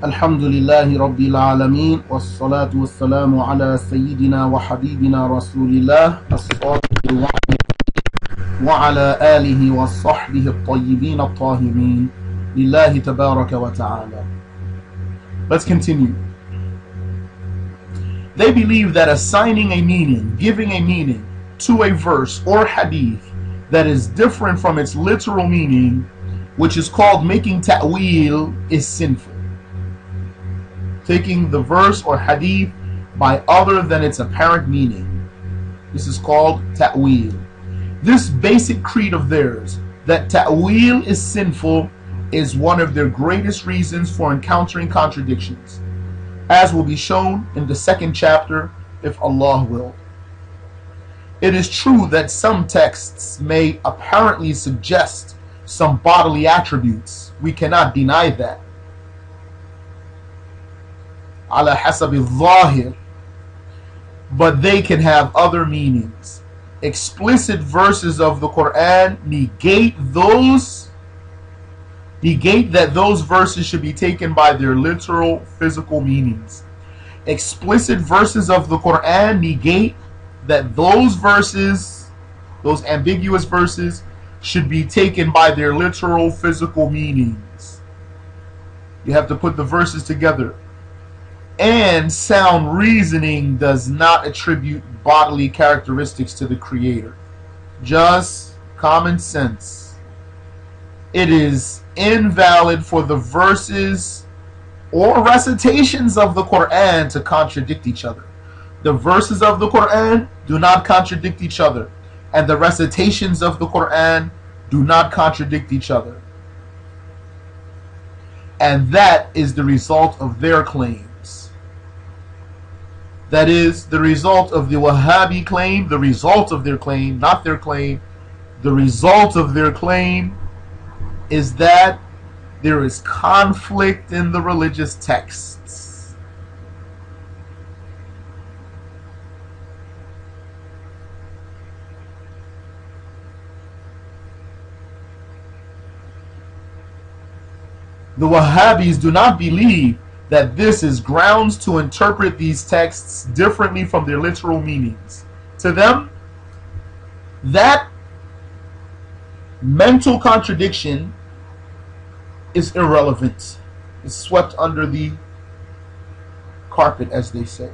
الحمد لله رب العالمين والصلاة والسلام على سيدنا وحبيبنا رسول الله الصادق الوعد وعلى آله وصحبه الطيبين الطاهرين لله تبارك وتعالى. Let's continue. They believe that assigning a meaning, giving a meaning to a verse or hadith that is different from its literal meaning, which is called making ta'wil, is sinful. Taking the verse or hadith by other than its apparent meaning. This is called ta'wil. This basic creed of theirs, that ta'wil is sinful, is one of their greatest reasons for encountering contradictions, as will be shown in the second chapter, if Allah will. It is true that some texts may apparently suggest some bodily attributes. We cannot deny that. Ala hasab al-zahir. But they can have other meanings. Explicit verses of the Qur'an negate that those verses should be taken by their literal physical meanings. Explicit verses of the Qur'an negate that those verses, those ambiguous verses, should be taken by their literal physical meanings. You have to put the verses together. And sound reasoning does not attribute bodily characteristics to the Creator. Just common sense. It is invalid for the verses or recitations of the Qur'an to contradict each other. The verses of the Qur'an do not contradict each other, and the recitations of the Qur'an do not contradict each other. And that is the result of their claims. That is the result of the Wahhabi claim, the result of their claim, not their claim. The result of their claim is that there is conflict in the religious texts. The Wahhabis do not believe that this is grounds to interpret these texts differently from their literal meanings. To them, that mental contradiction is irrelevant. It's swept under the carpet, as they say.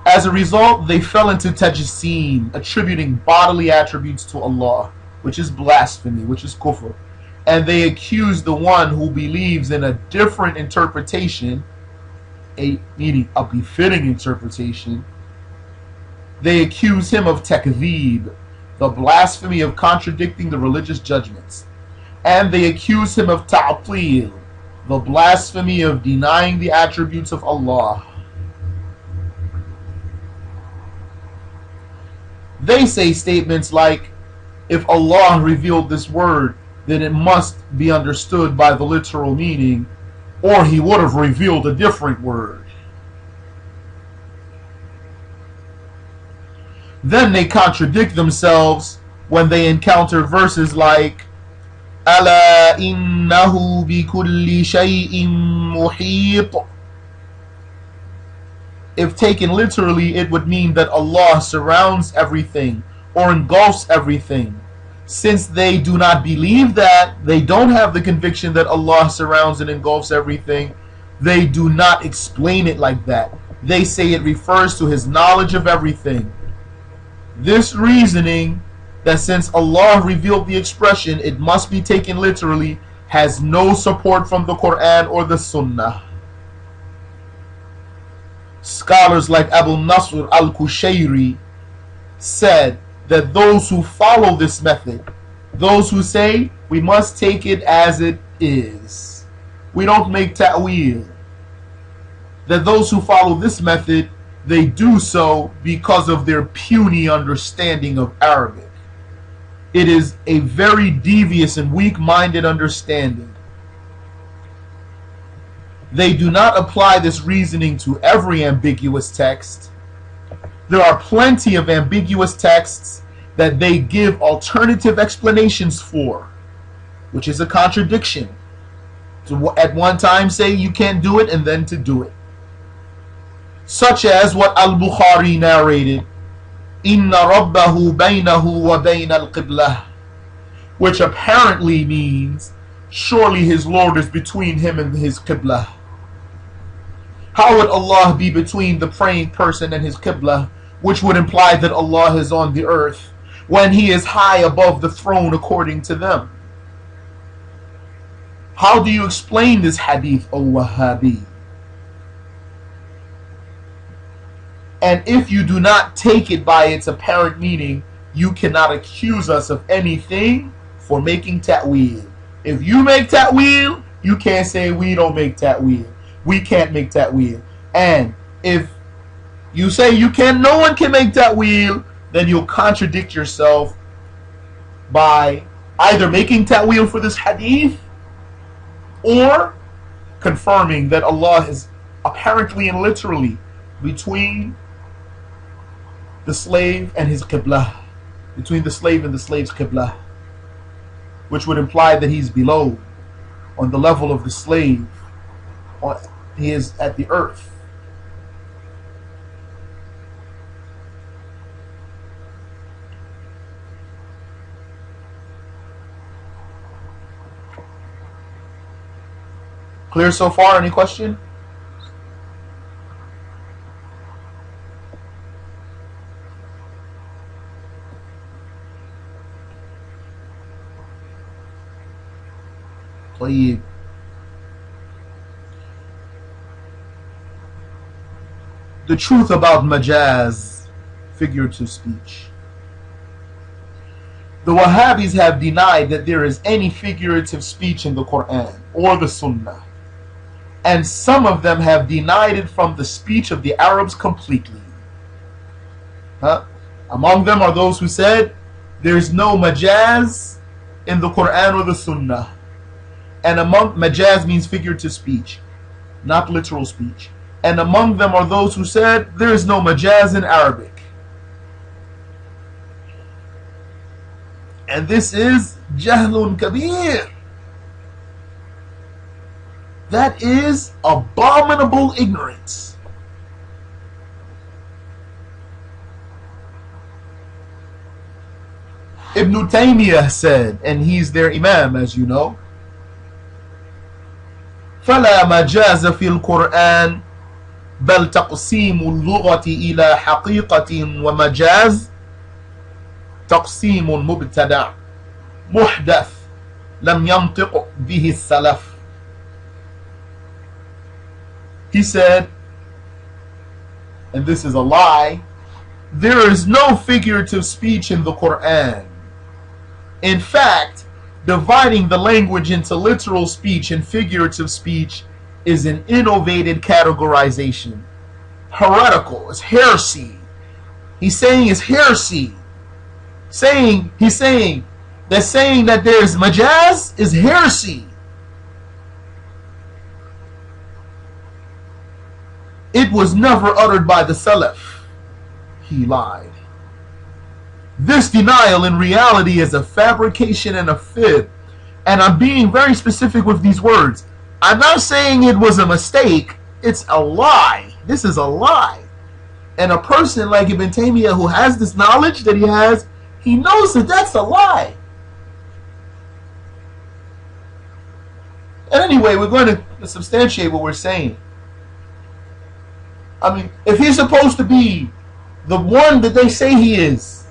As a result, they fell into tajassim, attributing bodily attributes to Allah, which is blasphemy, which is kufr. And they accuse the one who believes in a different interpretation, meaning a befitting interpretation. They accuse him of takdhib, the blasphemy of contradicting the religious judgments. And they accuse him of ta'til, the blasphemy of denying the attributes of Allah. They say statements like, if Allah revealed this word, then it must be understood by the literal meaning, or he would have revealed a different word. Then they contradict themselves when they encounter verses like Ala innahu bi kulli shay'in muhit. If taken literally, it would mean that Allah surrounds everything or engulfs everything. Since they do not believe that, they don't have the conviction that Allah surrounds and engulfs everything, they do not explain it like that. They say it refers to His knowledge of everything. This reasoning, that since Allah revealed the expression, it must be taken literally, has no support from the Qur'an or the Sunnah. Scholars like Abu Nasr al-Qushayri said that those who follow this method, those who say we must take it as it is, we don't make ta'wil, that those who follow this method, they do so because of their puny understanding of Arabic. It is a very devious and weak-minded understanding. They do not apply this reasoning to every ambiguous text. There are plenty of ambiguous texts that they give alternative explanations for, which is a contradiction. To at one time say you can't do it and then to do it. Such as what Al-Bukhari narrated, Inna Rabbahu baynahu wa bayna al-qiblah, which apparently means surely his Lord is between him and his qiblah. How would Allah be between the praying person and his qiblah, which would imply that Allah is on the earth when he is high above the throne according to them? How do you explain this hadith, O Wahhabi? And if you do not take it by its apparent meaning, you cannot accuse us of anything for making ta'weel. If you make ta'weel, you can't say we don't make ta'weel. We can't make ta'weel. And if you say you can, no one can make ta'weel, then you'll contradict yourself by either making ta'weel for this hadith or confirming that Allah is apparently and literally between the slave and his qiblah, between the slave and the slave's qiblah, which would imply that he's below, on the level of the slave, he is at the earth. Clear so far? Any question? طيب. The truth about Majaaz, figurative speech. The Wahhabis have denied that there is any figurative speech in the Qur'an or the Sunnah. And some of them have denied it from the speech of the Arabs completely. Among them are those who said there is no Majaaz in the Qur'an or the Sunnah. And among Majaaz means figurative speech, not literal speech. And among them are those who said there is no Majaaz in Arabic. And this is Jahlun Kabir. That is abominable ignorance. Ibn Taymiyyah said, and he's their Imam, as you know, فلا مجاز في القرآن بل تقسيم اللغة إلى حقيقة ومجاز تقسيم مبتدع محدث لم ينطق به السلف. He said, and this is a lie, there is no figurative speech in the Quran. In fact, dividing the language into literal speech and figurative speech is an innovated categorization. Heretical, it's heresy. He's saying it's heresy. He's saying that there's Majaaz is heresy. It was never uttered by the Salaf. He lied. This denial in reality is a fabrication and a fib. And I'm being very specific with these words. I'm not saying it was a mistake. It's a lie. This is a lie. And a person like Ibn Taymiyyah who has this knowledge that he has, he knows that that's a lie. And anyway, we're going to substantiate what we're saying. I mean, if he's supposed to be the one that they say he is,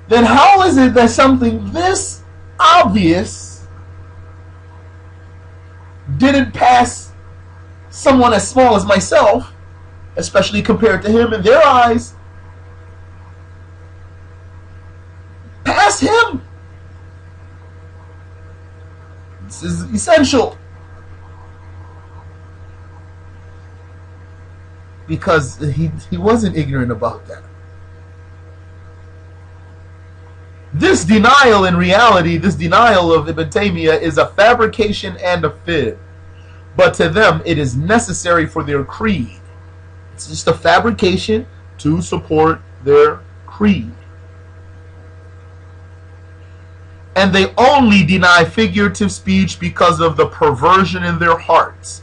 then how is it that something this obvious didn't pass someone as small as myself, especially compared to him in their eyes, pass him? This is essential. Because he wasn't ignorant about that. This denial in reality, this denial of Ibn Taymiyyah is a fabrication and a fib. But to them, it is necessary for their creed. It's just a fabrication to support their creed. And they only deny figurative speech because of the perversion in their hearts,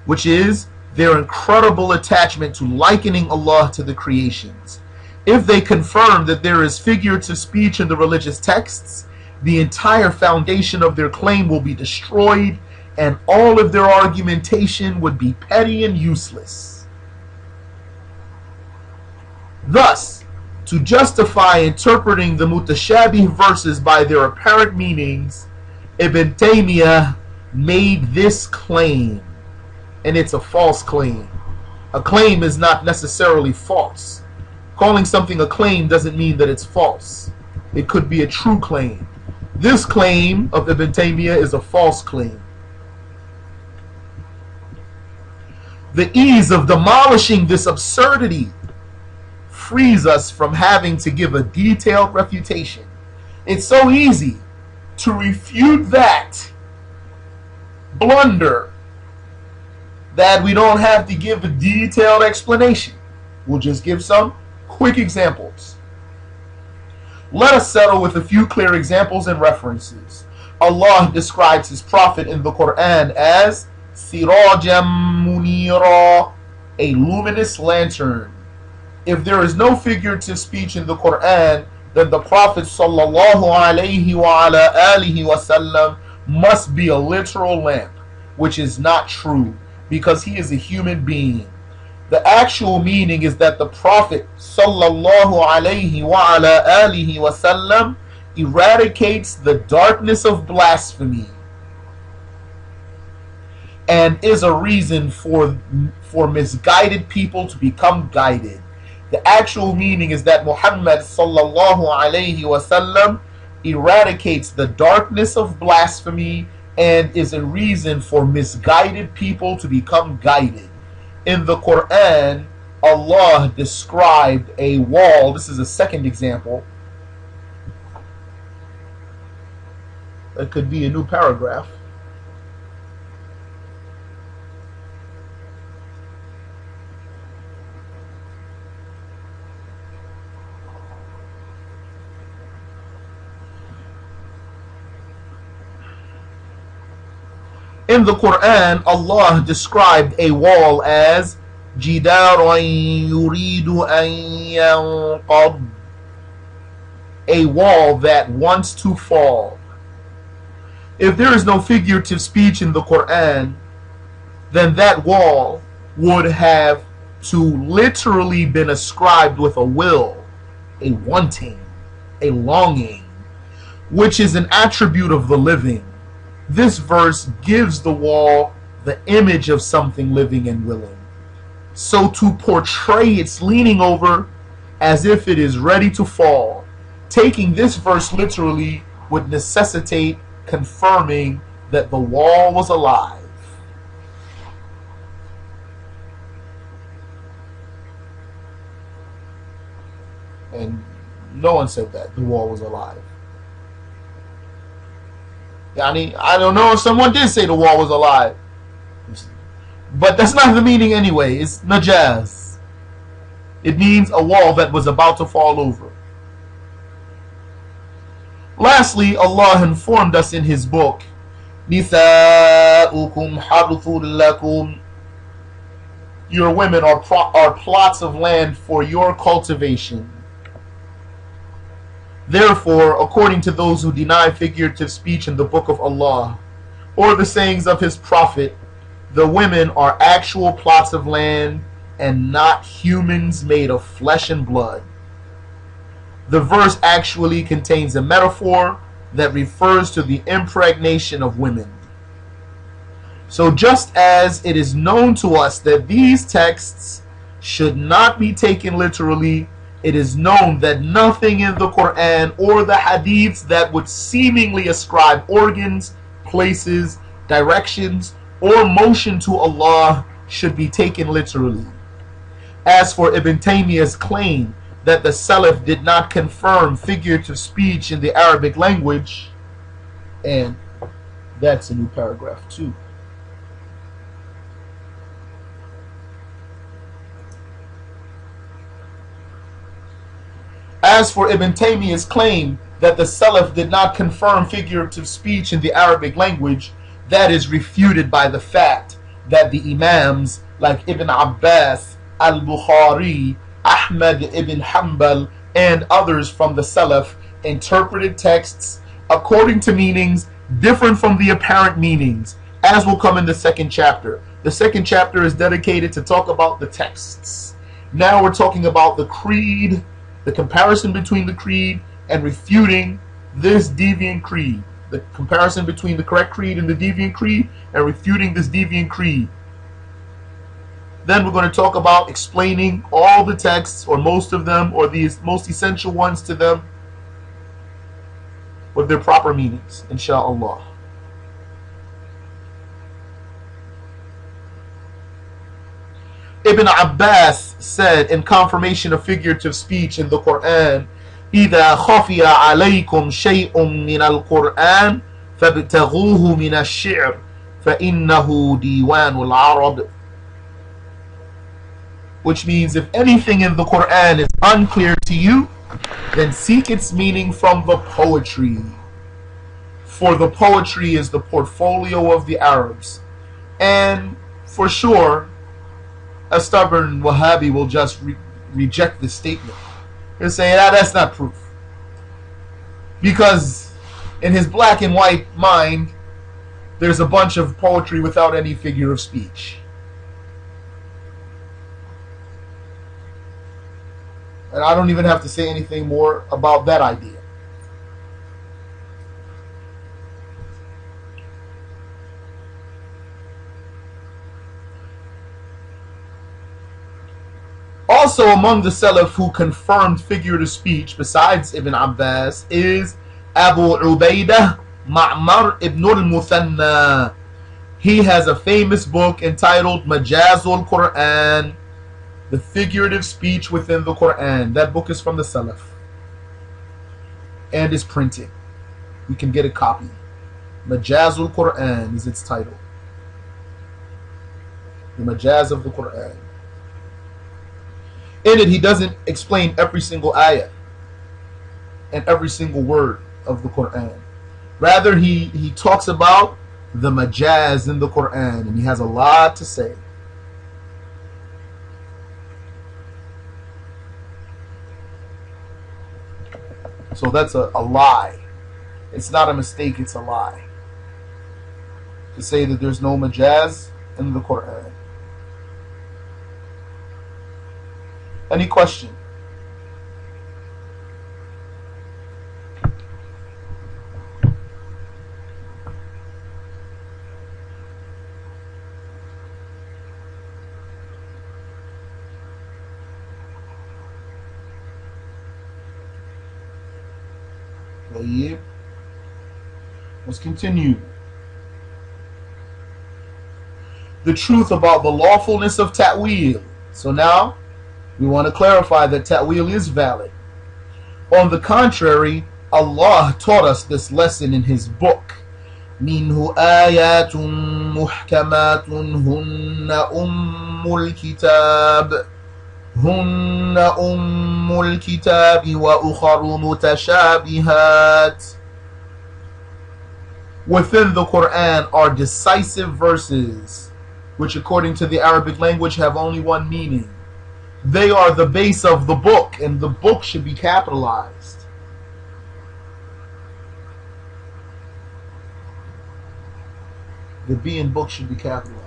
which is their incredible attachment to likening Allah to the creations. If they confirm that there is figurative speech in the religious texts, the entire foundation of their claim will be destroyed, and all of their argumentation would be petty and useless. Thus, to justify interpreting the mutashabih verses by their apparent meanings, Ibn Taymiyyah made this claim, and it's a false claim. A claim is not necessarily false. Calling something a claim doesn't mean that it's false. It could be a true claim. This claim of Ibn Taymiyyah is a false claim. The ease of demolishing this absurdity frees us from having to give a detailed refutation. It's so easy to refute that blunder that we don't have to give a detailed explanation. We'll just give some quick examples. Let us settle with a few clear examples and references. Allah describes His Prophet in the Qur'an as Sirajam Munira, a luminous lantern. If there is no figurative speech in the Qur'an, then the Prophet sallallahu alaihi wa ala alihi wasallam must be a literal lamp, which is not true because he is a human being. The actual meaning is that the Prophet sallallahu alaihi wa ala alihi wasallam eradicates the darkness of blasphemy and is a reason for misguided people to become guided. The actual meaning is that Muhammad sallallahu alaihi wasallam eradicates the darkness of blasphemy and is a reason for misguided people to become guided. In the Quran, Allah described a wall. This is a second example. That could be a new paragraph. In the Quran, Allah described a wall as جِدَارًا يُرِيدُ أَن يَنْقَضَّ, a wall that wants to fall. If there is no figurative speech in the Quran, then that wall would have to literally been ascribed with a will, a wanting, a longing, which is an attribute of the living. This verse gives the wall the image of something living and willing. So to portray its leaning over as if it is ready to fall, taking this verse literally would necessitate confirming that the wall was alive. And no one said that the wall was alive. I don't know if someone did say the wall was alive, but that's not the meaning anyway. It's Majaaz. It means a wall that was about to fall over. Lastly, Allah informed us in His book, نِسَاؤُكُمْ حَرْثٌ لَكُمْ, your women are plots of land for your cultivation. Therefore, according to those who deny figurative speech in the book of Allah, or the sayings of His Prophet, the women are actual plots of land and not humans made of flesh and blood. The verse actually contains a metaphor that refers to the impregnation of women. So just as it is known to us that these texts should not be taken literally, it is known that nothing in the Quran or the Hadiths that would seemingly ascribe organs, places, directions, or motion to Allah should be taken literally. As for Ibn Taymiyyah's claim that the Salaf did not confirm figurative speech in the Arabic language, and that's a new paragraph too. As for Ibn Taymiyyah's claim that the Salaf did not confirm figurative speech in the Arabic language, that is refuted by the fact that the Imams like Ibn Abbas, Al-Bukhari, Ahmad ibn Hanbal, and others from the Salaf interpreted texts according to meanings different from the apparent meanings, as will come in the second chapter. The second chapter is dedicated to talk about the texts. Now we're talking about the creed, the comparison between the creed and refuting this deviant creed. The comparison between the correct creed and the deviant creed and refuting this deviant creed. Then we're going to talk about explaining all the texts, or most of them, or the most essential ones to them, with their proper meanings, inshallah. Ibn Abbas said in confirmation of figurative speech in the Qur'an, إِذَا خَفِيَ عَلَيْكُمْ شَيْءٌ مِّنَ الْقُرْآنِ فَابْتَغُوهُ مِنَ الشِّعْرِ فَإِنَّهُ دِيوَانُ الْعَرَبِ. Which means if anything in the Qur'an is unclear to you, then seek its meaning from the poetry. For the poetry is the portfolio of the Arabs. And for sure, a stubborn Wahhabi will just reject this statement. He'll say, that's not proof. Because in his black and white mind, there's a bunch of poetry without any figure of speech. And I don't even have to say anything more about that idea. Also among the Salaf who confirmed figurative speech besides Ibn Abbas is Abu Ubaidah Ma'mar ibn al-Muthanna. He has a famous book entitled Majaaz al-Qur'an, the figurative speech within the Qur'an. That book is from the Salaf and is printed. You can get a copy. Majaaz al-Qur'an is its title. The Majaaz of the Qur'an. In it, he doesn't explain every single ayah and every single word of the Qur'an. Rather, he talks about the Majaaz in the Qur'an, and he has a lot to say. So that's a lie. It's not a mistake, it's a lie. To say that there's no Majaaz in the Qur'an. Any question? Let's continue. The truth about the lawfulness of ta'wil. So now we want to clarify that ta'wil is valid. On the contrary, Allah taught us this lesson in His book. Minhu ayatun muhkamatun hunna ummul kitab. Hunna ummul kitabi wa ukharu mutashabihat. Within the Qur'an are decisive verses, which according to the Arabic language have only one meaning. They are the base of the book, and the book should be capitalized. The B in book should be capitalized.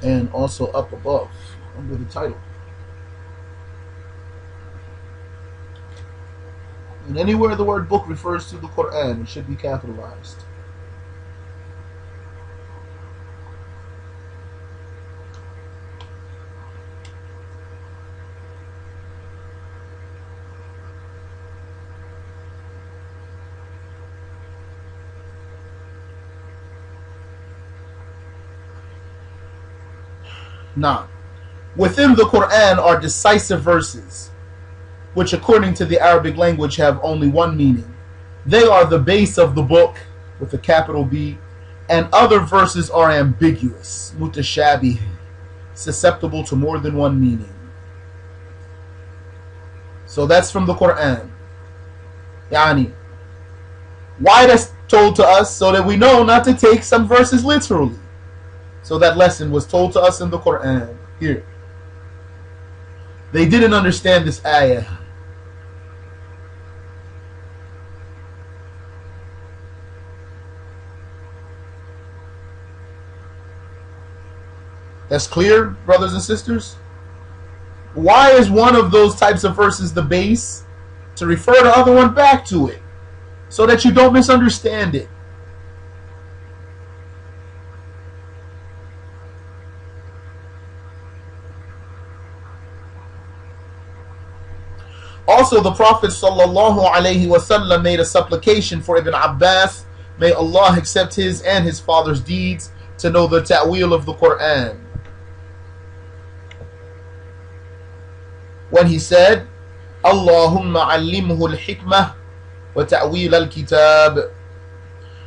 And also up above, under the title. And anywhere the word book refers to the Qur'an, it should be capitalized. Now, within the Qur'an are decisive verses, which according to the Arabic language have only one meaning. They are the base of the book, with a capital B, and other verses are ambiguous, mutashabih, susceptible to more than one meaning. So that's from the Qur'an. Yani, why that's told to us? So that we know not to take some verses literally. So that lesson was told to us in the Qur'an. Here. They didn't understand this ayah. That's clear, brothers and sisters? Why is one of those types of verses the base? To refer the other one back to it, so that you don't misunderstand it. Also, the Prophet ﷺ made a supplication for Ibn Abbas, may Allah accept his and his father's deeds, to know the ta'wil of the Qur'an. When he said, Allahumma allimhu al-hikmah wa ta'wil al-kitab,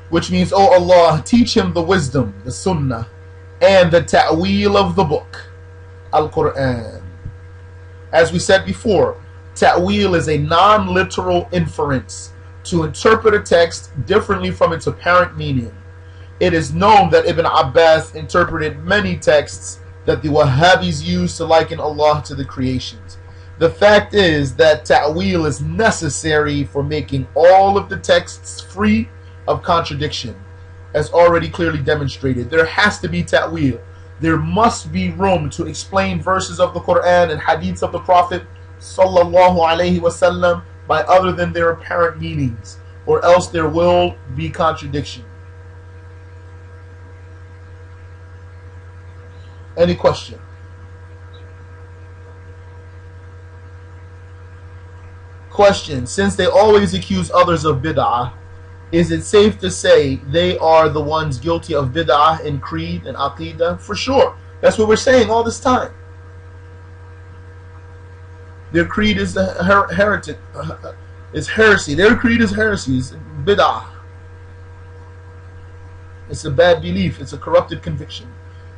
which means, oh Allah, teach him the wisdom, the sunnah, and the ta'wil of the book, al-Qur'an. As we said before, ta'wil is a non-literal inference to interpret a text differently from its apparent meaning. It is known that Ibn Abbas interpreted many texts that the Wahhabis use to liken Allah to the creations. The fact is that ta'wil is necessary for making all of the texts free of contradiction, as already clearly demonstrated. There has to be ta'wil. There must be room to explain verses of the Qur'an and hadiths of the Prophet sallallahu alaihi wasallam by other than their apparent meanings, or else there will be contradiction. Any question? Question: since they always accuse others of bid'ah, is it safe to say they are the ones guilty of bid'ah in creed and aqidah? For sure. That's what we're saying all this time. Their creed is heretic, is heresy. Their creed is heresy, it's bid'ah. It's a bad belief, it's a corrupted conviction.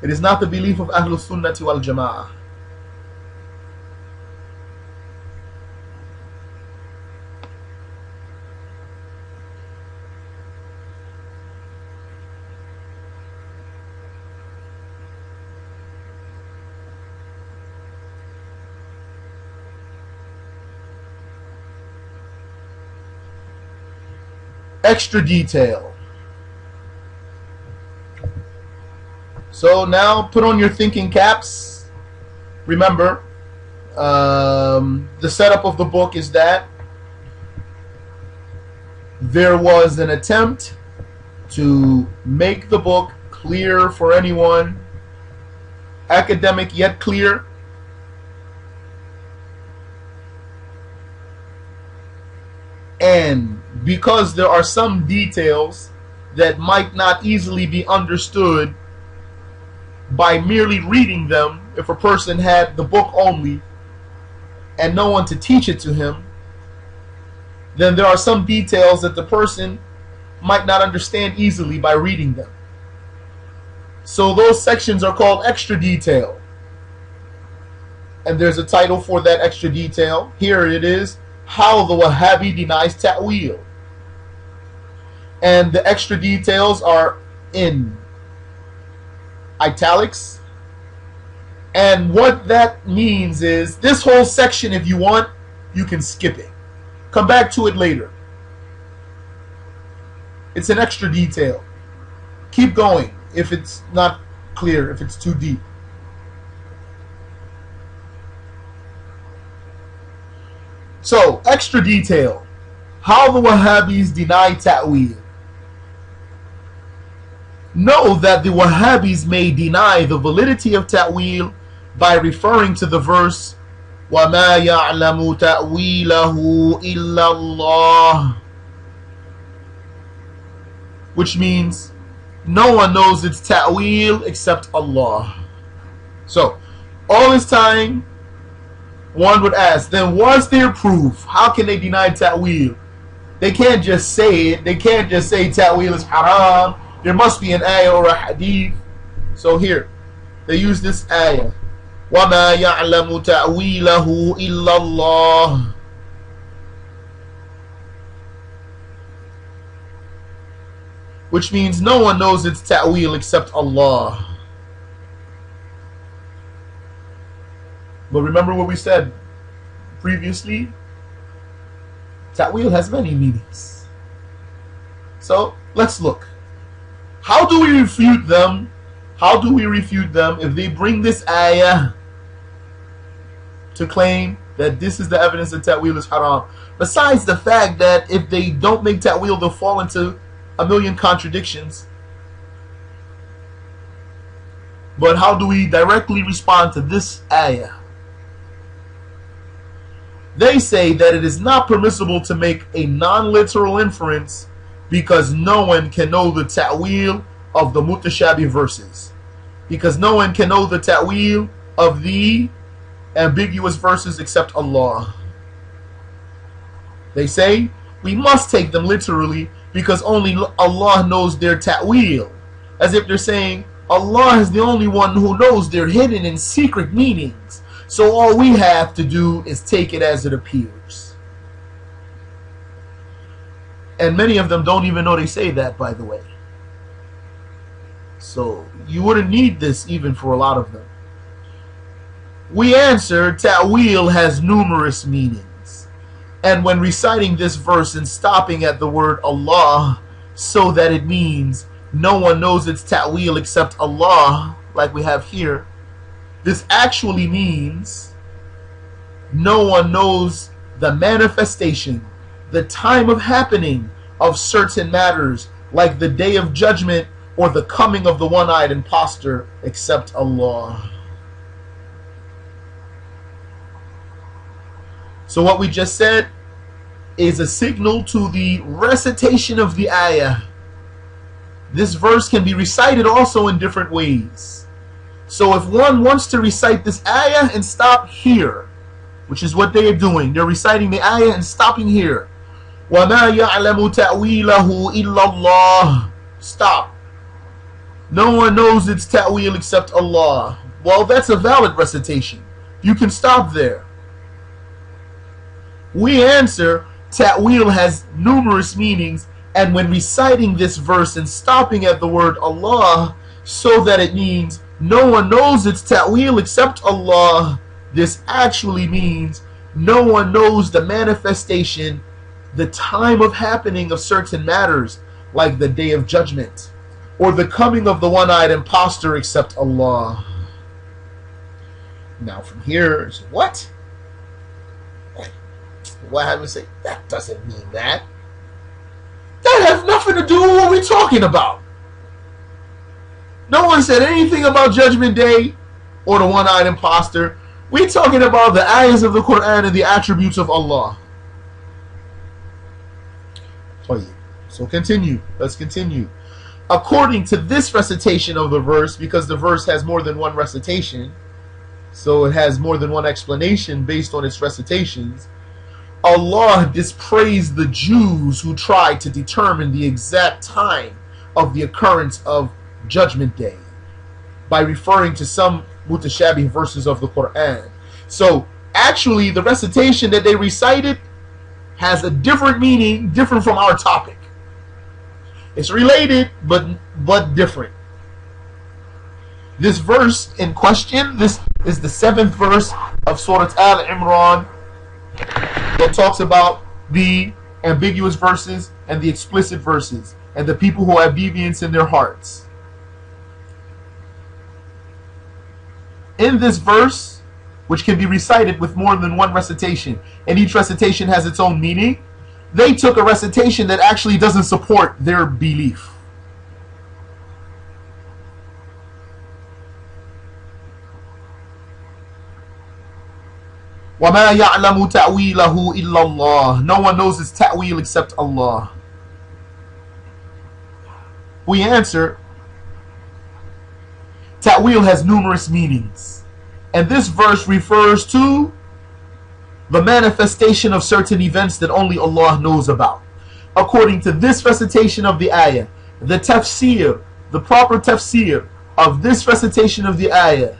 It is not the belief of Ahlul Sunnati wal Jama'ah. Extra detail. So now put on your thinking caps. Remember, the setup of the book is that there was an attempt to make the book clear for anyone, academic yet clear. And because there are some details that might not easily be understood by merely reading them, if a person had the book only and no one to teach it to him, then there are some details that the person might not understand easily by reading them. So those sections are called extra detail. And there's a title for that extra detail. Here it is, How the Wahhabi Denies Ta'wil. And the extra details are in italics. And what that means is, this whole section, if you want, you can skip it. Come back to it later. It's an extra detail. Keep going if it's not clear, if it's too deep. So, extra detail. How the Wahhabis deny ta'wil. Know that the Wahhabis may deny the validity of ta'wil by referring to the verse وَمَا يَعْلَمُ تَأْوِيلَهُ إِلَّا اللَّهُ, which means no one knows its ta'wil except Allah. So, all this time, one would ask, then was there proof? How can they deny ta'wil? They can't just say it. They can't just say ta'wil is haram. there must be an ayah or a hadith. So here, they use this ayah. وَمَا يَعْلَمُ تَأْوِيلَهُ إِلَّا اللَّهُ. Which means no one knows its ta'wil except Allah. But remember what we said previously? Ta'wil has many meanings. So let's look. How do we refute them? How do we refute them if they bring this ayah to claim that this is the evidence that ta'wil is haram? Besides the fact that if they don't make ta'wil, they'll fall into a million contradictions. But how do we directly respond to this ayah? They say that it is not permissible to make a non-literal inference because no one can know the ta'wil of the mutashabih verses. Because no one can know the ta'wil of the ambiguous verses except Allah. They say we must take them literally because only Allah knows their ta'wil. As if they're saying Allah is the only one who knows their hidden and secret meanings. So all we have to do is take it as it appears. And many of them don't even know they say that, by the way. So you wouldn't need this even for a lot of them. We answer, ta'wil has numerous meanings. And when reciting this verse and stopping at the word Allah, so that it means no one knows its ta'wil except Allah, like we have here, this actually means no one knows the manifestation, the time of happening of certain matters, like the day of judgment or the coming of the one-eyed impostor, except Allah. So what we just said is a signal to the recitation of the ayah. This verse can be recited also in different ways. So if one wants to recite this ayah and stop here, which is what they are doing, they're reciting the ayah and stopping here. وَمَا يَعْلَمُ تَأْوِيلَهُ إِلَّا اللَّهُ. Stop. No one knows its ta'wil except Allah. Well, that's a valid recitation. You can stop there. We answer, ta'wil has numerous meanings, and when reciting this verse and stopping at the word Allah, so that it means no one knows its ta'wil except Allah, this actually means no one knows the manifestation, the time of happening of certain matters, like the day of judgment, or the coming of the one-eyed impostor except Allah. Now from here, what? What have we say? That doesn't mean that. That has nothing to do with what we're talking about. No one said anything about Judgment Day or the one-eyed imposter. We're talking about the ayahs of the Qur'an and the attributes of Allah. So continue. Let's continue. According to this recitation of the verse, because the verse has more than one recitation, so it has more than one explanation based on its recitations, Allah dispraised the Jews who tried to determine the exact time of the occurrence of Judgment Day by referring to some mutashabih verses of the Qur'an. So actually the recitation that they recited has a different meaning, different from our topic. It's related but different. This verse in question, this is the 7th verse of Surah Al-Imran, that talks about the ambiguous verses and the explicit verses and the people who have deviance in their hearts. In this verse, which can be recited with more than one recitation, and each recitation has its own meaning, they took a recitation that actually doesn't support their belief. وَمَا يَعْلَمُ تَأْوِيلَهُ إِلَّا اللَّهُ. No one knows its ta'wil except Allah. We answer, ta'wil has numerous meanings, and this verse refers to the manifestation of certain events that only Allah knows about. According to this recitation of the ayah, The tafsir, the proper tafsir of this recitation of the ayah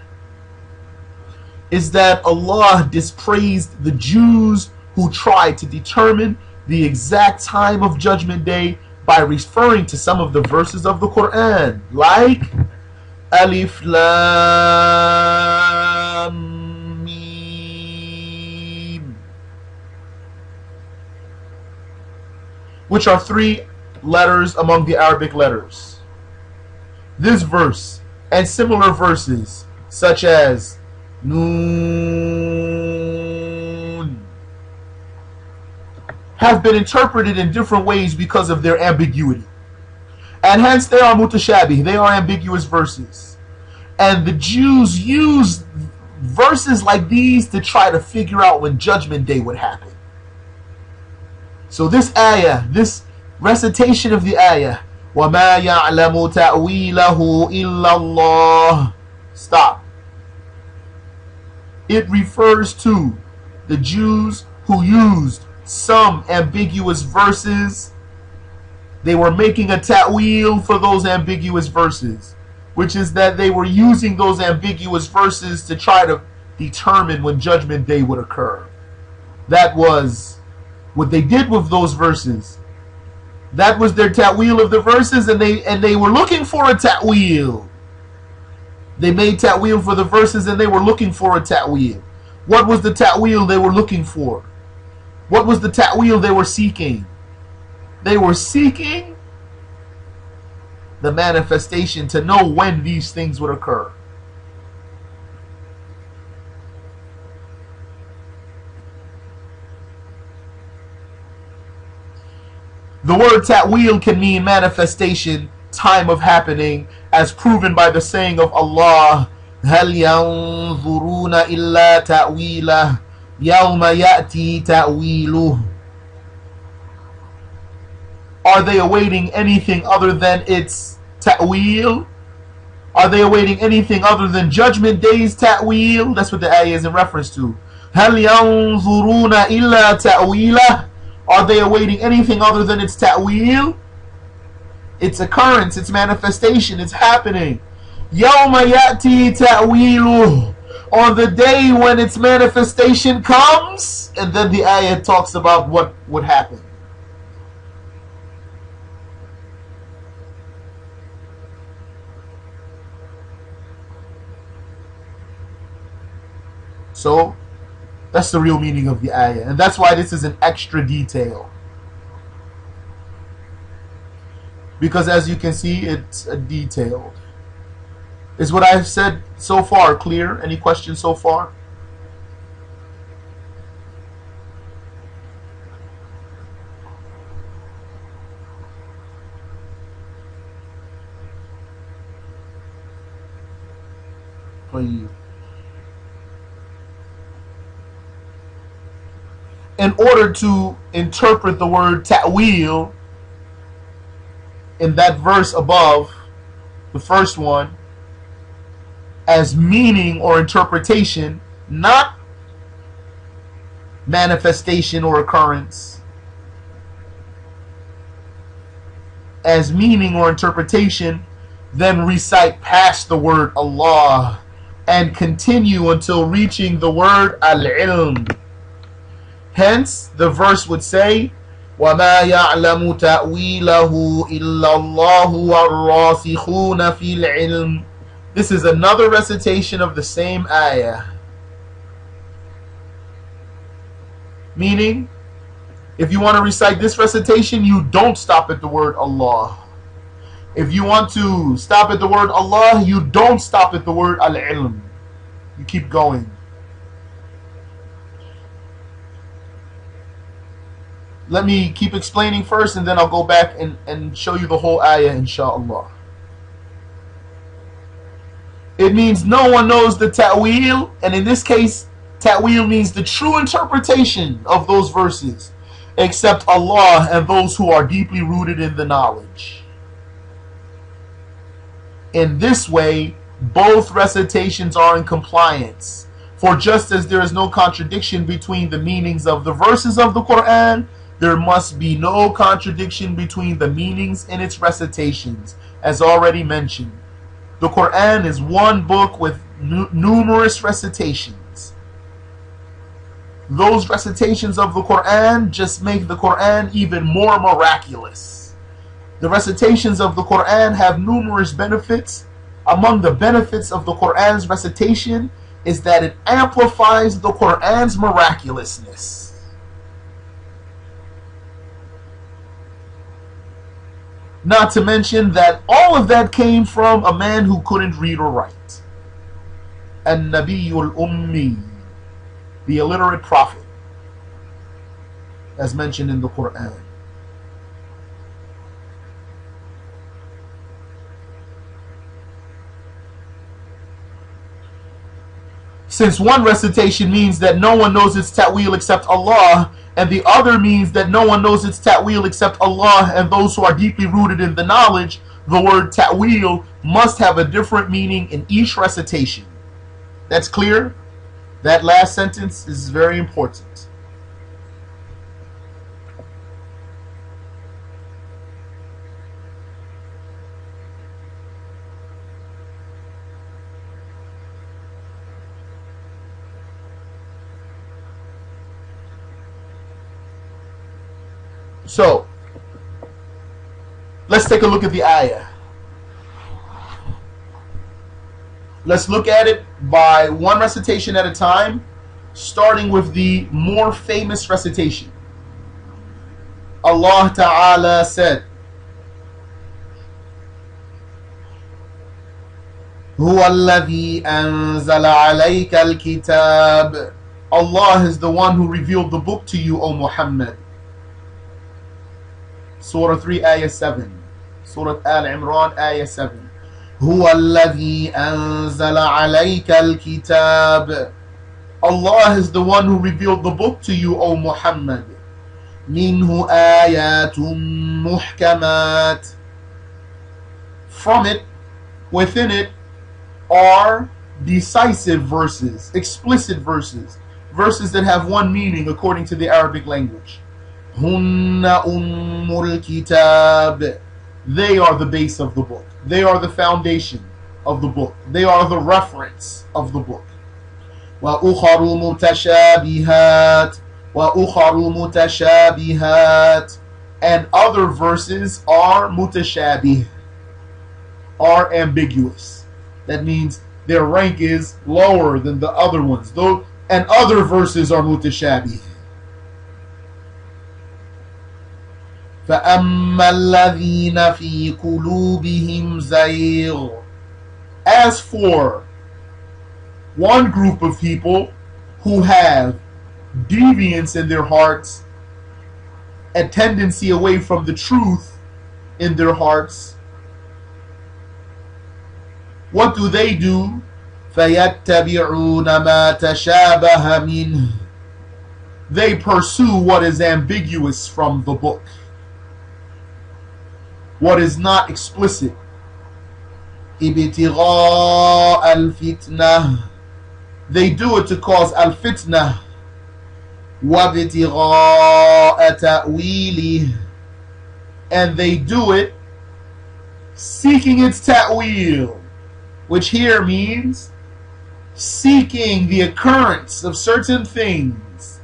is that Allah dispraised the Jews who tried to determine the exact time of Judgment Day by referring to some of the verses of the Qur'an, like Alif Lam Mim, which are 3 letters among the Arabic letters. This verse and similar verses such as Noon have been interpreted in different ways because of their ambiguity, and hence they are mutashabih, they are ambiguous verses. And the Jews used verses like these to try to figure out when Judgment Day would happen. So this ayah, this recitation of the ayah, وَمَا يَعْلَمُ تَأْوِيلَهُ إِلَّا اللَّهُ, stop. It refers to the Jews who used some ambiguous verses. They were making a ta'wil for those ambiguous verses, which is that they were using those ambiguous verses to try to determine when Judgment Day would occur. That was what they did with those verses. That was their ta'wil of the verses, and they were looking for a ta'wil. They made ta'wil for the verses and they were looking for a ta'wil. What was the ta'wil they were looking for? What was the ta'wil they were seeking? They were seeking the manifestation to know when these things would occur. The word ta'wil can mean manifestation, time of happening, as proven by the saying of Allah, هَلْ يَنظُرُونَ إِلَّا تَأْوِيلَهُ يَوْمَ يَأْتِي تَأْوِيلُهُ. Are they awaiting anything other than its ta'wil? Are they awaiting anything other than Judgment Day's ta'wil? That's what the ayah is in reference to. هَلْ يَنظُرُونَ إِلَّا تَأْوِيلَهُ. Are they awaiting anything other than its ta'wil? Its occurrence, its manifestation, it's happening. يَوْمَ يَأْتِي تَأْوِيلُهُ. On the day when its manifestation comes, and then the ayah talks about what would happen. So, that's the real meaning of the ayah. And that's why this is an extra detail. Because as you can see, it's detailed. Is what I've said so far clear? Any questions so far? Please. In order to interpret the word ta'wil in that verse above, the first one, as meaning or interpretation, not manifestation or occurrence, as meaning or interpretation, then recite past the word Allah and continue until reaching the word al-ilm. Hence, the verse would say, وَمَا يَعْلَمُ تَأْوِيلَهُ إِلَّا اللَّهُ وَالرَّاسِخُونَ فِي الْعِلْمِ. This is another recitation of the same ayah. Meaning, if you want to recite this recitation, you don't stop at the word Allah. If you want to stop at the word Allah, you don't stop at the word al-ilm. You keep going. Let me keep explaining first, and then I'll go back and show you the whole ayah, inshallah. It means no one knows the ta'wil, and in this case, ta'wil means the true interpretation of those verses, except Allah and those who are deeply rooted in the knowledge. In this way, both recitations are in compliance. For just as there is no contradiction between the meanings of the verses of the Qur'an, there must be no contradiction between the meanings in its recitations, as already mentioned. The Qur'an is one book with numerous recitations. Those recitations of the Qur'an just make the Qur'an even more miraculous. The recitations of the Qur'an have numerous benefits. Among the benefits of the Qur'an's recitation is that it amplifies the Qur'an's miraculousness. Not to mention that all of that came from a man who couldn't read or write. An-Nabiyyul Ummi, the illiterate prophet, as mentioned in the Qur'an. Since one recitation means that no one knows its ta'wil except Allah, and the other means that no one knows its ta'wil except Allah and those who are deeply rooted in the knowledge, the word ta'wil must have a different meaning in each recitation. That's clear? That last sentence is very important. So, let's take a look at the ayah. Let's look at it by one recitation at a time, starting with the more famous recitation. Allah Ta'ala said, هُوَ الَّذِي أَنزَلَ عَلَيْكَ الْكِتَابِ. Allah is the one who revealed the book to you, O Muhammad. Surah 3, Ayah 7. Surah Al-Imran, Ayah 7. هُوَ الَّذِي أَنزَلَ عَلَيْكَ الْكِتَابِ. Allah is the one who revealed the book to you, O Muhammad. مِنْهُ آيَاتٌ مُحْكَمَاتٌ. From it, within it, are decisive verses, explicit verses, verses that have one meaning according to the Arabic language. هُنَّ أُمُّ الْكِتَابِ. They are the base of the book. They are the foundation of the book. They are the reference of the book. وَأُخَرُ مُتَشَابِهَاتٌ. وَأُخَرُ مُتَشَابِهَاتٌ. And other verses are mutashabih, are ambiguous. That means their rank is lower than the other ones. And other verses are mutashabih. فَأَمَّا الَّذِينَ فِي قُلُوبِهِمْ زَيْغٌ. As for one group of people who have deviance in their hearts, a tendency away from the truth in their hearts, what do? فَيَتَّبِعُونَ مَا تَشَابَهَ مِنْهُ. They pursue what is ambiguous from the book, what is not explicit. ابتغاء الفتنة. They do it to cause al-fitnah. وابتغاء تأويله. And they do it seeking its ta'wil, which here means seeking the occurrence of certain things.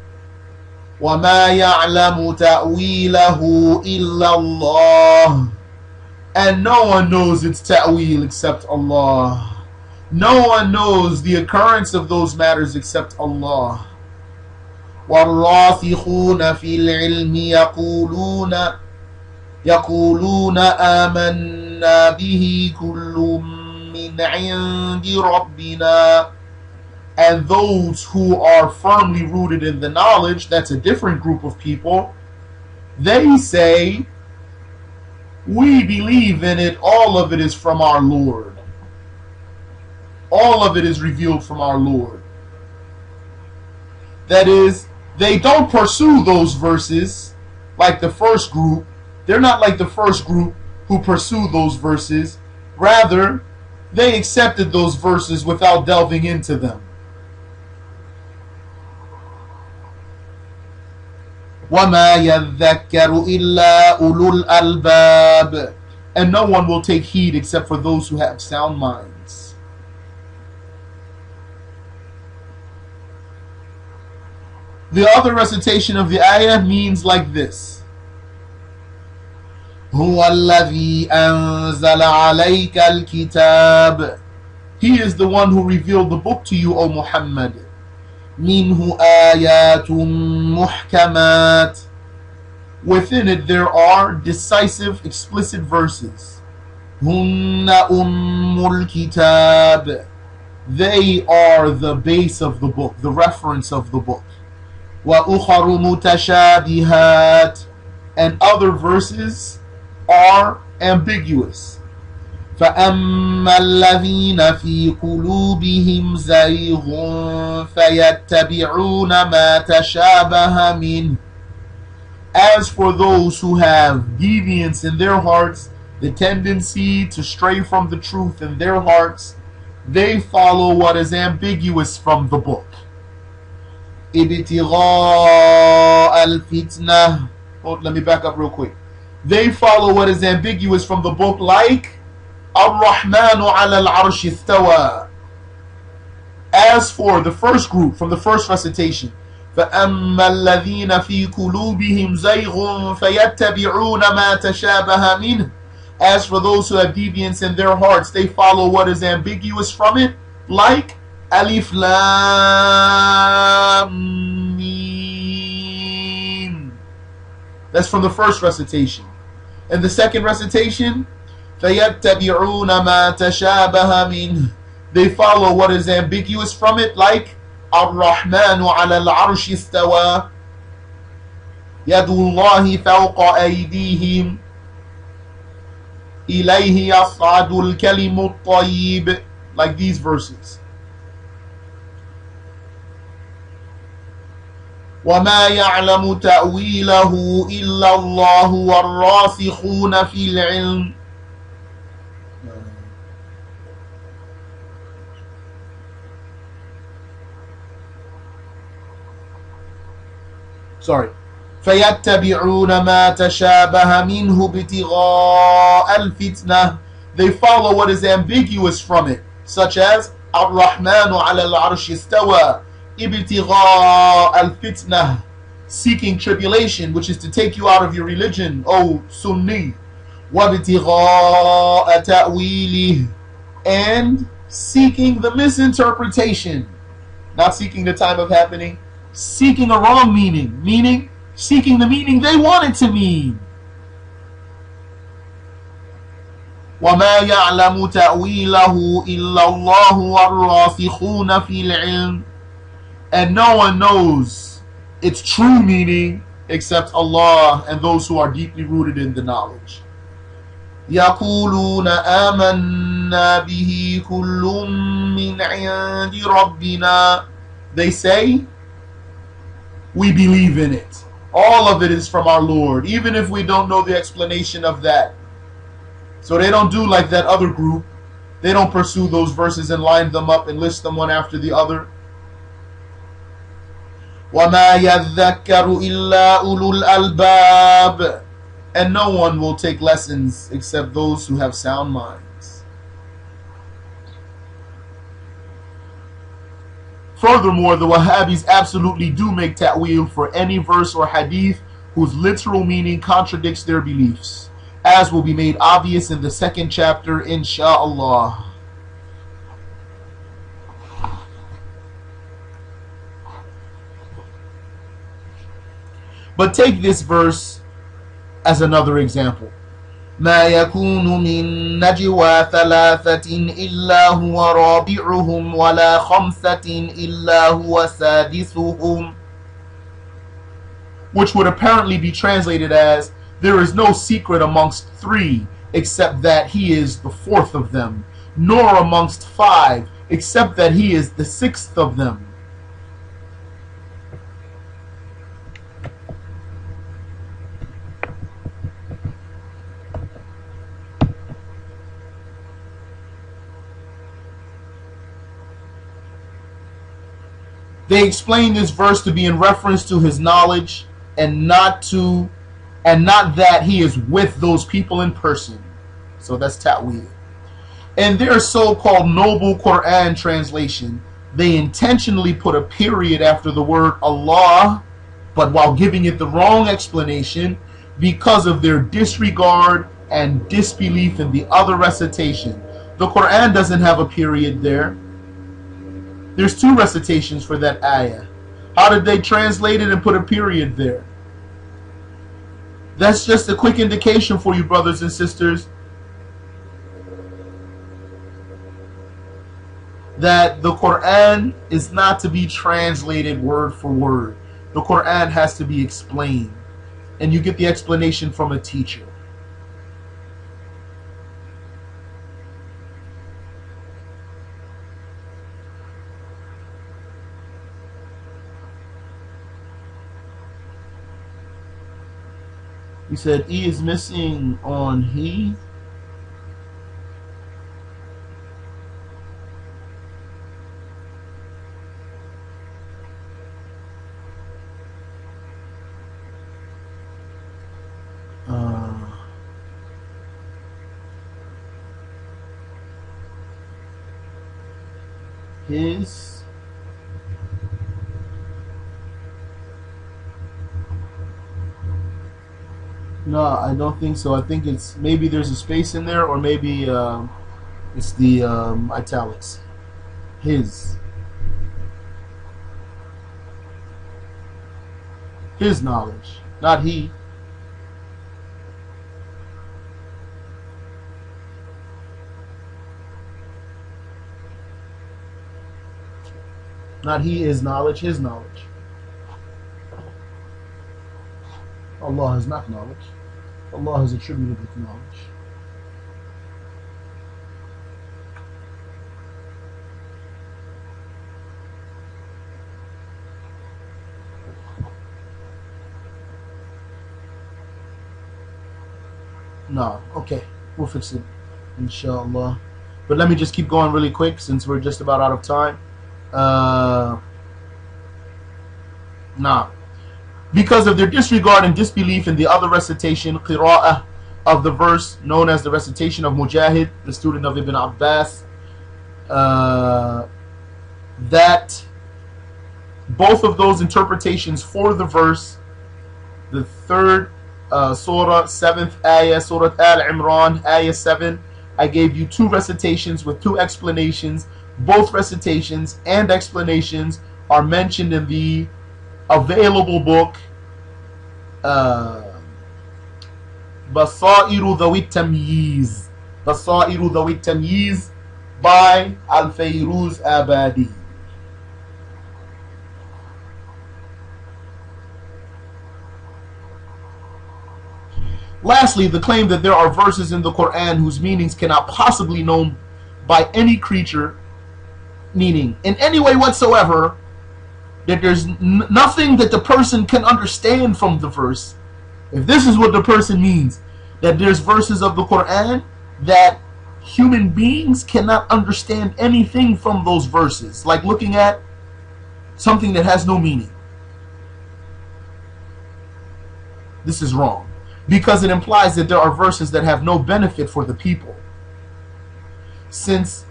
وَمَا يَعْلَمُ تَأْوِيلَهُ إِلَّا اللَّهُ. And no one knows its ta'wil except Allah. No one knows the occurrence of those matters except Allah. وَالرَّاسِخُونَ فِي الْعِلْمِ يَقُولُونَ آمَنَّا بِهِ كُلٌّ مِّنْ عِنْدِ رَبِّنَا. And those who are firmly rooted in the knowledge, that's a different group of people, they say, we believe in it, all of it is from our Lord. All of it is revealed from our Lord. That is, they don't pursue those verses like the first group. They're not like the first group who pursue those verses. Rather, they accepted those verses without delving into them. وَمَا يَذَّكَّرُ إِلَّا أُولُو الْأَلْبَابِ. And no one will take heed except for those who have sound minds. The other recitation of the ayah means like this: هُوَ الَّذِي أَنزَلَ عَلَيْكَ الْكِتَابِ. He is the one who revealed the book to you, O Muhammad. مِنْهُ آيَاتٌ مُحْكَمَاتٌ. Within it there are decisive, explicit verses. هُنَّ أُمُّ الْكِتَابِ. They are the base of the book, the reference of the book. وَأُخَرُ مُتَشَابِهَاتٌ. And other verses are ambiguous. فَأَمَّا الَّذِينَ فِي قُلُوبِهِمْ زَيْغٌ فَيَتَّبِعُونَ مَا تَشَابَهَ مِنْهُ. As for those who have deviance in their hearts, the tendency to stray from the truth in their hearts, they follow what is ambiguous from the book. ابتغاء الفتنة. Oh, let me back up real quick. They follow what is ambiguous from the book, like Ar-Rahmanu ala al-Arsh istawa. As for the first group from the first recitation, فَأَمَّا الَّذِينَ فِي قُلُوبِهِمْ زَيْغٌ فَيَتَّبِعُونَ مَا تَشَابَهَ مِنْهُ. As for those who have deviance in their hearts, they follow what is ambiguous from it, like Alif Lam Mim. That's from the first recitation. And the second recitation, فَيَتَّبِعُونَ مَا تَشَابَهَ مِنْهُ. They follow what is ambiguous from it, like Ar-Rahmanu ala al-Arsh istawa. Yadullahi fawqa aydihim. Ilayhi yas'adu al-kalimu at-tayyib. Like these verses. وَمَا يَعْلَمُ تَأْوِيلَهُ إِلَّا اللَّهُ وَالرَّاسِخُونَ فِي الْعِلْمِ. فَيَتَّبِعُونَ مَا تَشَابَهَ مِنْهُ ابْتِغَاءَ الْفِتْنَةِ. They follow what is ambiguous from it, such as Ar-Rahmanu ala al-Arsh istawa. Ibtigha al-fitnah, seeking tribulation, which is to take you out of your religion, O Sunni. Wabtigha ta'wili, and seeking the misinterpretation, not seeking the time of happening, seeking a wrong meaning, meaning seeking the meaning they want it to mean. وَمَا يَعْلَمُ تَأْوِيلَهُ إِلَّا اللَّهُ وَالرَّاسِخُونَ فِي الْعِلْمِ. And no one knows its true meaning except Allah and those who are deeply rooted in the knowledge. يَقُولُونَ آمَنَّا بِهِ كُلٌّ مِّنْ عِنْدِ رَبِّنَا. They say, we believe in it. All of it is from our Lord, even if we don't know the explanation of that. So they don't do like that other group. They don't pursue those verses and line them up and list them one after the other. وَمَا يَذَّكَّرُ إِلَّا أُولُو الْأَلْبَابِ. And no one will take lessons except those who have sound minds. Furthermore, the Wahhabis absolutely do make ta'wil for any verse or hadith whose literal meaning contradicts their beliefs, as will be made obvious in the second chapter, insha'Allah. But take this verse as another example. ما يكون من نجوى ثلاثة إلا هو رابعهم ولا خمسة إلا هو سادسهم. Which would apparently be translated as, there is no secret amongst three except that he is the fourth of them, nor amongst five except that he is the sixth of them. They explain this verse to be in reference to his knowledge, and not that he is with those people in person. So that's ta'wil. In their so-called noble Qur'an translation, they intentionally put a period after the word Allah, but while giving it the wrong explanation because of their disregard and disbelief in the other recitation. The Qur'an doesn't have a period there. There's two recitations for that ayah. How did they translate it and put a period there? That's just a quick indication for you, brothers and sisters, that the Qur'an is not to be translated word for word. The Qur'an has to be explained, and you get the explanation from a teacher. He said E is missing on he. His. No, I don't think so. I think it's maybe there's a space in there, or maybe it's the italics. His knowledge, not he. Not he is knowledge, his knowledge. Allah is not knowledge. Allah is attributed with knowledge. No, okay, we'll fix it, inshallah. But let me just keep going really quick since we're just about out of time. Because of their disregard and disbelief in the other recitation, qira'ah, of the verse known as the recitation of Mujahid, the student of Ibn Abbas, that both of those interpretations for the verse, the third surah, 7th ayah, Surah Al-Imran, ayah 7, I gave you two recitations with two explanations. Both recitations and explanations are mentioned in the available book Basairu Dhawi Tamyiz, Basairu Dhawi Tamyiz by Al-Fayruz Abadi. Lastly, the claim that there are verses in the Quran whose meanings cannot possibly be known by any creature, meaning in any way whatsoever, that there's nothing that the person can understand from the verse. If this is what the person means, that there's verses of the Quran that human beings cannot understand anything from those verses, like looking at something that has no meaning. This is wrong, because it implies that there are verses that have no benefit for the people, since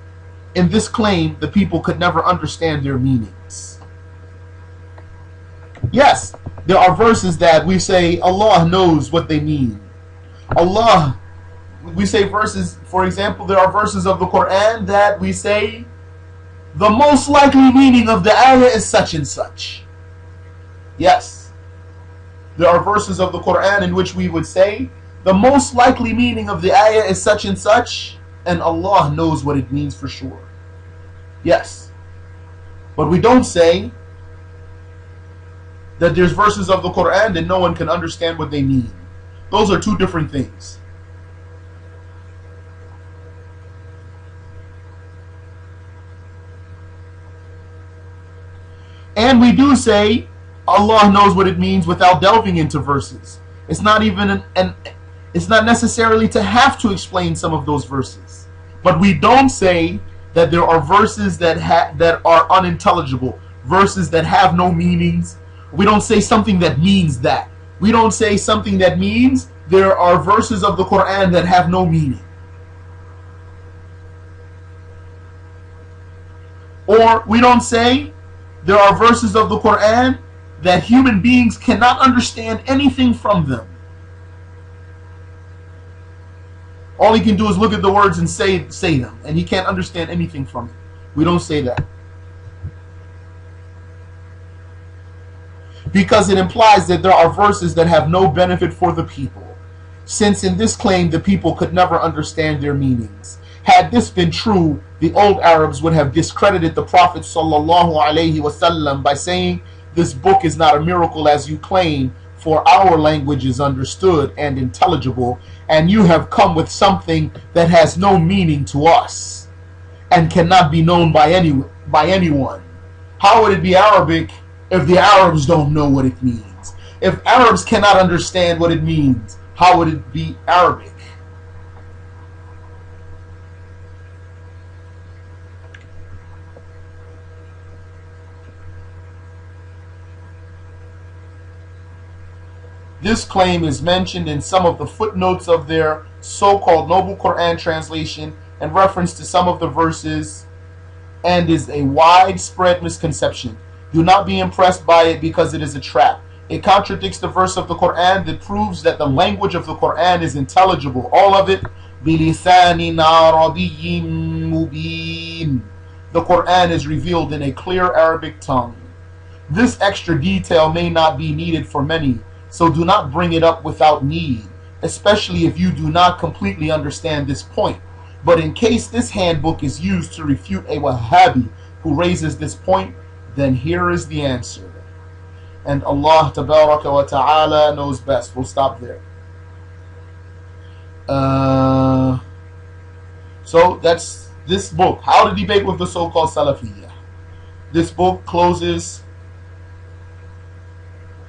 in this claim the people could never understand their meanings. Yes, there are verses that we say Allah knows what they mean. Allah, we say verses, for example, there are verses of the Quran that we say the most likely meaning of the ayah is such and such. Yes, there are verses of the Quran in which we would say the most likely meaning of the ayah is such and such, and Allah knows what it means for sure. Yes, but we don't say that there's verses of the Quran that no one can understand what they mean. Those are two different things. And we do say Allah knows what it means without delving into verses. It's not even it's not necessarily to have to explain some of those verses. But we don't say that there are verses that are unintelligible, verses that have no meanings. We don't say something that means that. We don't say something that means there are verses of the Qur'an that have no meaning. Or we don't say there are verses of the Qur'an that human beings cannot understand anything from them. All he can do is look at the words and say them, and he can't understand anything from it. We don't say that. Because it implies that there are verses that have no benefit for the people, since in this claim the people could never understand their meanings. Had this been true, the old Arabs would have discredited the Prophet ﷺ by saying, "This book is not a miracle as you claim, for our language is understood and intelligible, and you have come with something that has no meaning to us and cannot be known by anyone." How would it be Arabic if the Arabs don't know what it means? If Arabs cannot understand what it means, how would it be Arabic? This claim is mentioned in some of the footnotes of their so-called Noble Qur'an translation and reference to some of the verses, and is a widespread misconception. Do not be impressed by it because it is a trap. It contradicts the verse of the Qur'an that proves that the language of the Qur'an is intelligible, all of it. بِلِسَانٍ عَرَبِيٍّ مُبِينٍ. The Qur'an is revealed in a clear Arabic tongue. This extra detail may not be needed for many, so do not bring it up without need, especially if you do not completely understand this point. But in case this handbook is used to refute a Wahhabi who raises this point, then here is the answer. And Allah Tabaraka wa Ta'ala knows best. We'll stop there. So that's this book, How to Debate with the So-Called Salafiyya. This book closes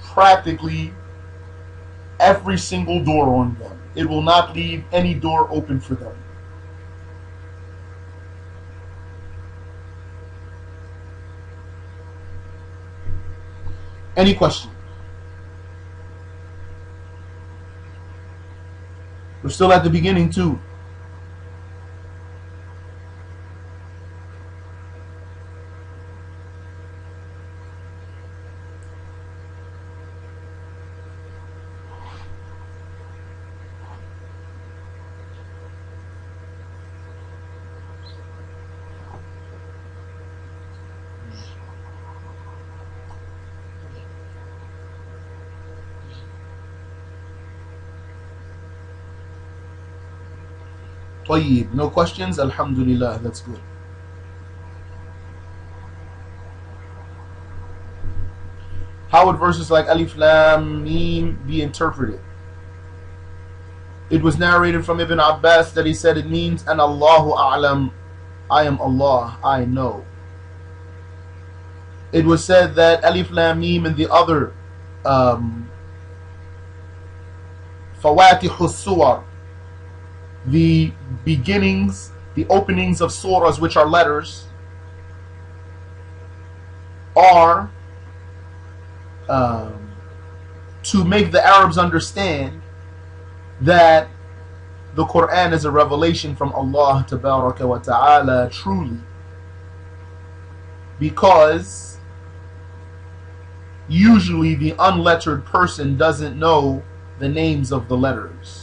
practically every single door on them. It will not leave any door open for them. Any question? We're still at the beginning too. طيب, no questions? Alhamdulillah, that's good. How would verses like Alif Lam Mim be interpreted? It was narrated from Ibn Abbas that he said it means, and Allahu A'lam, I am Allah, I know. It was said that Alif Lam Mim and the other Fawatihu Suwar, the beginnings, the openings of surahs, which are letters, are to make the Arabs understand that the Qur'an is a revelation from Allah Tabaraka wa Ta'ala truly, because usually the unlettered person doesn't know the names of the letters.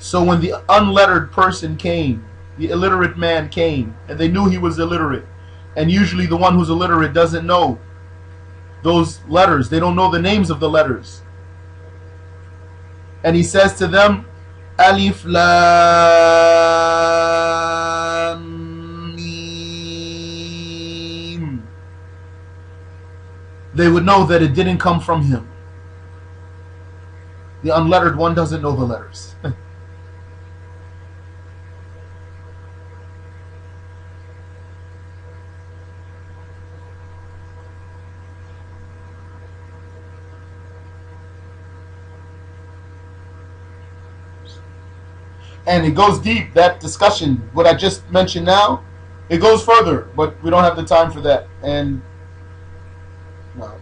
So when the unlettered person came, the illiterate man came, and they knew he was illiterate, and usually the one who's illiterate doesn't know those letters, they don't know the names of the letters, and he says to them, Alif Lam Mim, they would know that it didn't come from him. The unlettered one doesn't know the letters. And it goes deep, that discussion, what I just mentioned now, it goes further, but we don't have the time for that. And No.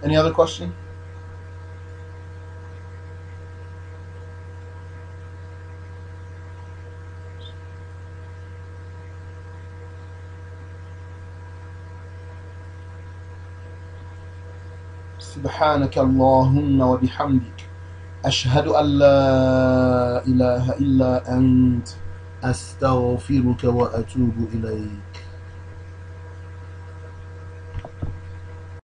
Any other question? سبحانك اللهم وبحمدك أشهد أن لا إله إلا أنت أستغفرك وأتوب إليك